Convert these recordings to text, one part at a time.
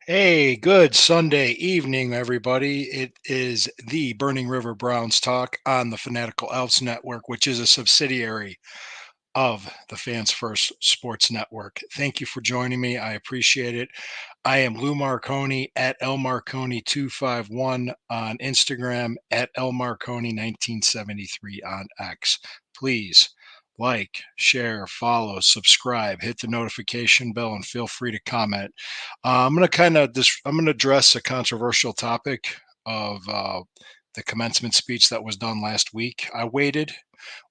Hey, good Sunday evening, everybody. It is the Burning River Browns Talk on the Fanatical Elves Network, which is a subsidiary of the Fans First Sports Network. Thank you for joining me. I appreciate it. I am Lou Marconi at L Marconi251 on Instagram, at L Marconi1973 on X. Please like, share, follow, subscribe, hit the notification bell, and feel free to comment. I'm going to address a controversial topic of the commencement speech that was done last week. I waited.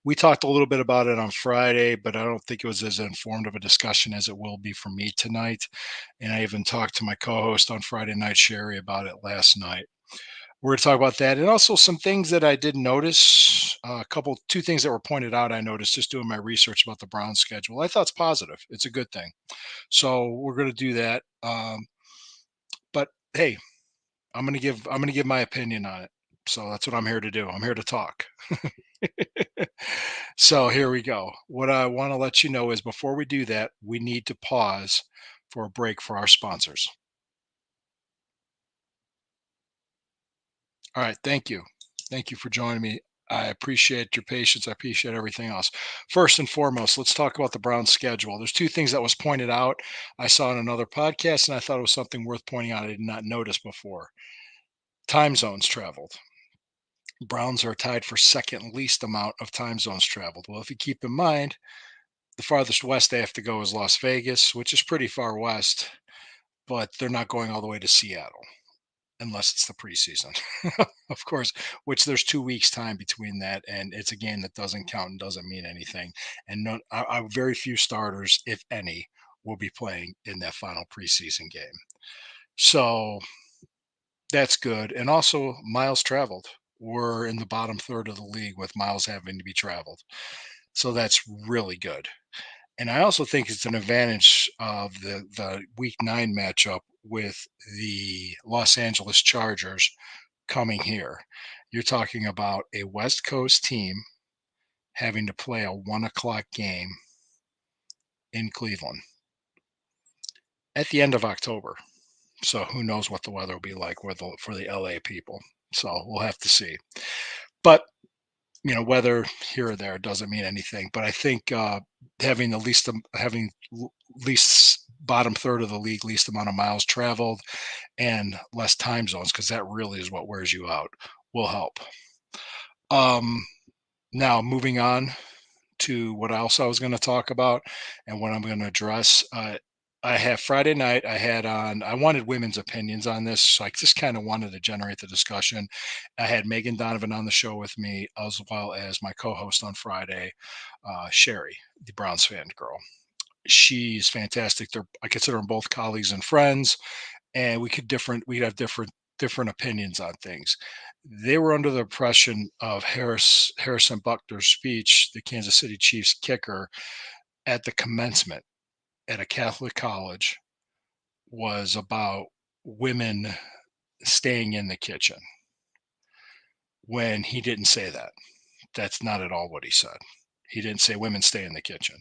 We talked a little bit about it on Friday, but I don't think it was as informed of a discussion as it will be for me tonight. And I even talked to my co-host on Friday night, Sherry, about it last night. We're going to talk about that, and also some things that I did notice. Two things that were pointed out. I noticed just doing my research about the Browns schedule. I thought it's positive. It's a good thing. So we're going to do that. But hey, I'm going to give my opinion on it. So that's what I'm here to do. I'm here to talk. So here we go. What I want to let you know is before we do that, we need to pause for a break for our sponsors. All right. Thank you. Thank you for joining me. I appreciate your patience. I appreciate everything else. First and foremost, let's talk about the Browns schedule. There's two things that was pointed out. I saw in another podcast, and I thought it was something worth pointing out I did not notice before. Time zones traveled. Browns are tied for second least amount of time zones traveled. Well, if you keep in mind, the farthest west they have to go is Las Vegas, which is pretty far west, but they're not going all the way to Seattle unless it's the preseason, of course, which there's 2 weeks time between that. And it's a game that doesn't count and doesn't mean anything. And very few starters, if any, will be playing in that final preseason game. So that's good. And also miles traveled. We're in the bottom third of the league with miles having to be traveled. So that's really good. And I also think it's an advantage of the week 9 matchup with the Los Angeles Chargers coming here. You're talking about a West Coast team having to play a 1 o'clock game in Cleveland at the end of October. So who knows what the weather will be like for the LA people. So we'll have to see. But weather here or there doesn't mean anything. But I think having least bottom third of the league, least amount of miles traveled, and less time zones, because that really is what wears you out, will help. Um, Now moving on to what else I was going to talk about and what I'm going to address. I have Friday night. I wanted women's opinions on this. So I just kind of wanted to generate the discussion. I had Megan Donovan on the show with me, as well as my co-host on Friday, Sherry, the Browns fan girl. She's fantastic. I consider them both colleagues and friends, and we'd have different opinions on things. They were under the impression of Harrison Butker's speech, the Kansas City Chiefs kicker, at the commencement at a Catholic college, was about women staying in the kitchen, when he didn't say that. That's not at all what he said. He didn't say women stay in the kitchen.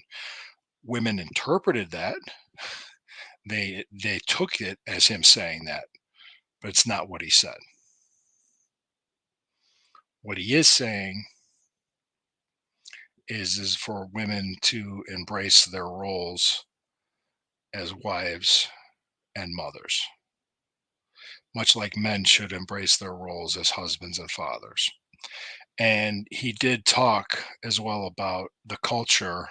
Women interpreted that. They took it as him saying that, but it's not what he said. What he is saying is for women to embrace their roles as wives and mothers, much like men should embrace their roles as husbands and fathers. And he did talk as well about the culture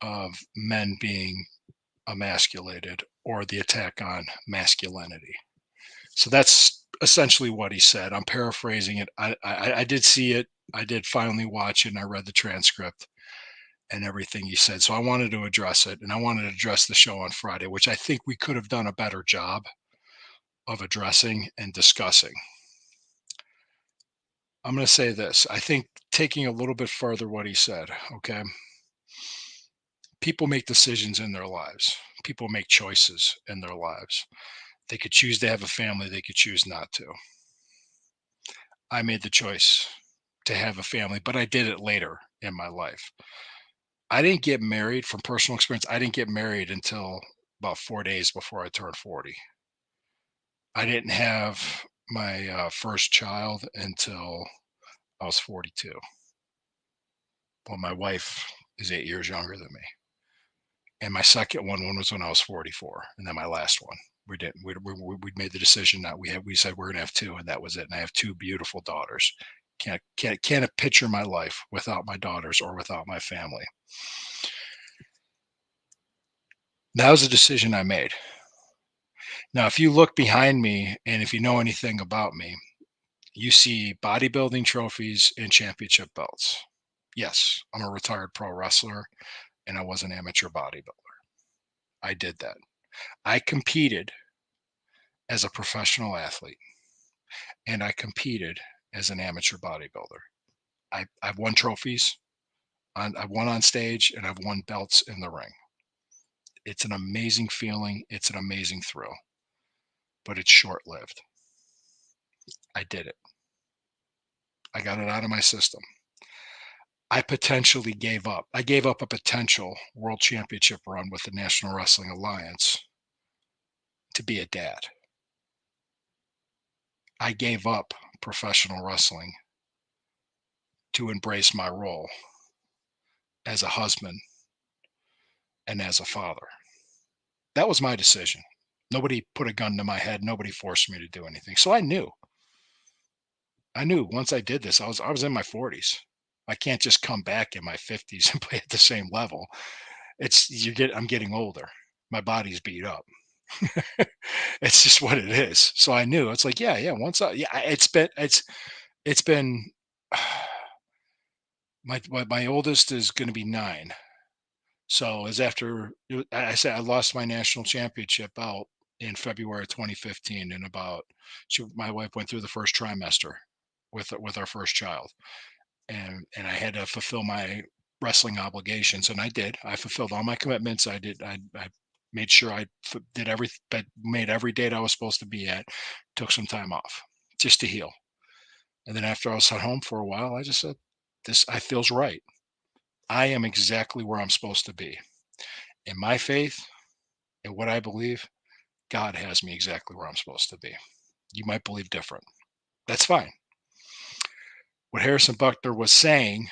of men being emasculated, or the attack on masculinity. So that's essentially what he said. I'm paraphrasing it. I did see it. I did finally watch it, and I read the transcript and everything he said. So I wanted to address it, and I wanted to address the show on Friday, which I think we could have done a better job of addressing and discussing. I'm going to say this. I think taking a little bit further what he said, okay? People make decisions in their lives. People make choices in their lives. They could choose to have a family, they could choose not to. I made the choice to have a family, but I did it later in my life. I didn't get married from personal experience. I didn't get married until about 4 days before I turned 40. I didn't have my first child until I was 42. Well, my wife is 8 years younger than me. And my second one was when I was 44, and then my last one. We didn't. We made the decision that we said we're gonna have two, and that was it. And I have two beautiful daughters. Can't picture my life without my daughters or without my family. That was a decision I made. Now, if you look behind me and if you know anything about me, you see bodybuilding trophies and championship belts. Yes, I'm a retired pro wrestler and I was an amateur bodybuilder. I did that. I competed as a professional athlete and I competed as an amateur bodybuilder. I've won trophies, I've won on stage, and I've won belts in the ring. It's an amazing feeling. It's an amazing thrill, but it's short lived. I did it. I got it out of my system. I potentially gave up. I gave up a potential world championship run with the National Wrestling Alliance to be a dad. I gave up professional wrestling to embrace my role as a husband and as a father. That was my decision. Nobody put a gun to my head. Nobody forced me to do anything. So I knew. I knew once I did this, I was in my 40s. I can't just come back in my 50s and play at the same level. I'm getting older. My body's beat up. It's just what it is. So I knew. It's like, yeah, yeah, it's been my oldest is going to be 9. So as after I said I lost my national championship out in February 2015 and about my wife went through the first trimester with our first child and I had to fulfill my wrestling obligations, and I did. I fulfilled all my commitments. I made sure did made every date I was supposed to be at. Took some time off just to heal, and then after I was at home for a while, I just said, "This I feels right. I am exactly where I'm supposed to be in my faith and what I believe. God has me exactly where I'm supposed to be. You might believe different. That's fine." What Harrison Buckner was saying,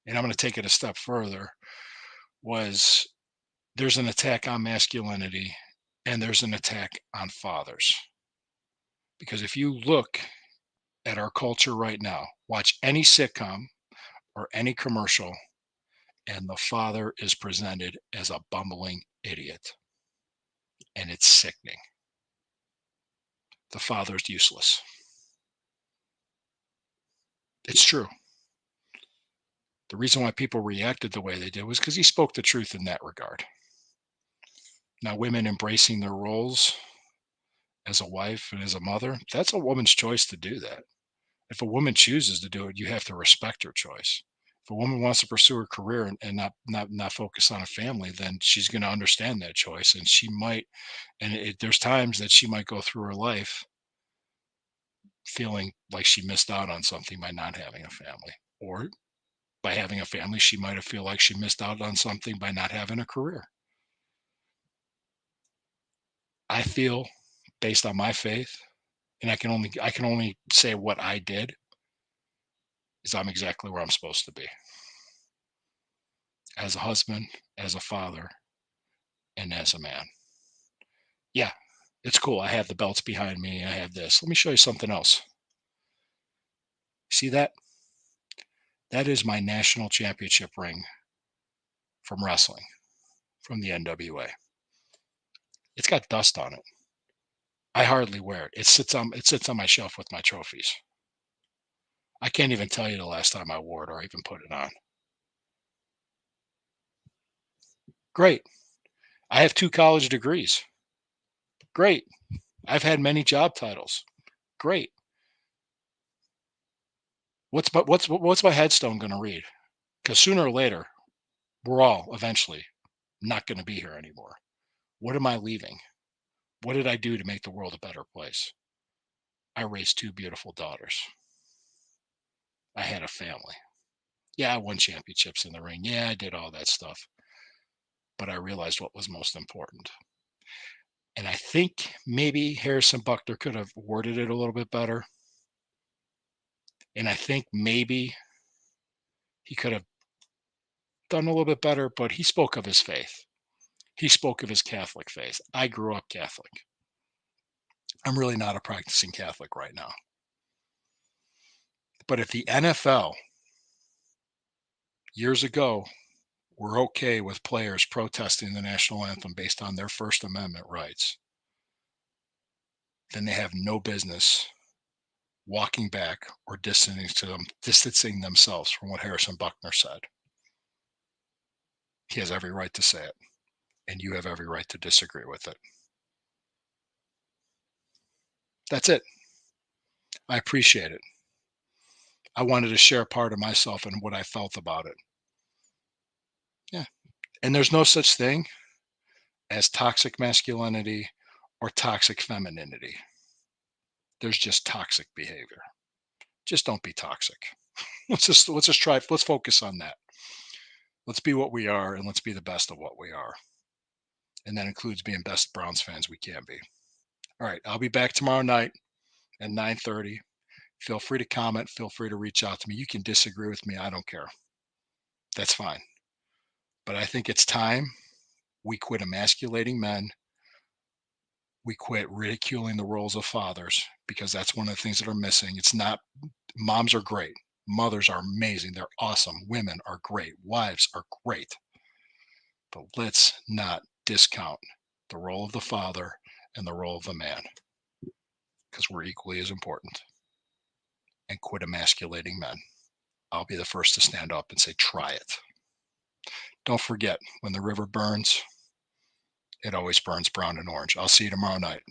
and I'm going to take it a step further, was there's an attack on masculinity and there's an attack on fathers. Because if you look at our culture right now, watch any sitcom or any commercial, and the father is presented as a bumbling idiot. And it's sickening. The father's useless. It's true. The reason why people reacted the way they did was because he spoke the truth in that regard. Now, women embracing their roles as a wife and as a mother, that's a woman's choice to do that. If a woman chooses to do it, you have to respect her choice. If a woman wants to pursue her career and not focus on a family, then she's going to understand that choice, and she might. And there's times that she might go through her life feeling like she missed out on something by not having a family, or by having a family, she might have feel like she missed out on something by not having a career. I feel, based on my faith, and I can only say what I did is I'm exactly where I'm supposed to be as a husband, as a father, and as a man. Yeah, it's cool. I have the belts behind me. I have this. Let me show you something else. See that? That is my national championship ring from wrestling, from the NWA. It's got dust on it. I hardly wear it. It sits on my shelf with my trophies. I can't even tell you the last time I wore it or even put it on. Great. I have 2 college degrees. Great. I've had many job titles. Great. What's my headstone going to read? Because sooner or later, we're all eventually not going to be here anymore. What am I leaving? What did I do to make the world a better place? I raised two beautiful daughters. I had a family. Yeah, I won championships in the ring. Yeah, I did all that stuff. But I realized what was most important. And I think maybe Harrison Buckner could have worded it a little bit better. And I think maybe he could have done a little bit better, but he spoke of his faith. He spoke of his Catholic faith. I grew up Catholic. I'm really not a practicing Catholic right now. But if the NFL years ago were okay with players protesting the national anthem based on their First Amendment rights, then they have no business walking back or distancing themselves from what Harrison Buckner said. He has every right to say it, and you have every right to disagree with it. That's it. I appreciate it. I wanted to share part of myself and what I felt about it. Yeah. And there's no such thing as toxic masculinity or toxic femininity. There's just toxic behavior. Just don't be toxic. Let's focus on that. Let's be what we are and let's be the best of what we are. And that includes being best Browns fans we can be. All right, I'll be back tomorrow night at 9:30. Feel free to comment, feel free to reach out to me. You can disagree with me, I don't care. That's fine. But I think it's time we quit emasculating men. We quit ridiculing the roles of fathers because that's one of the things that are missing. It's not moms are great. Mothers are amazing. They're awesome. Women are great. Wives are great. But let's not discount the role of the father and the role of the man because we're equally as important. And quit emasculating men. I'll be the first to stand up and say, try it. Don't forget, when the river burns, it always burns brown and orange. I'll see you tomorrow night.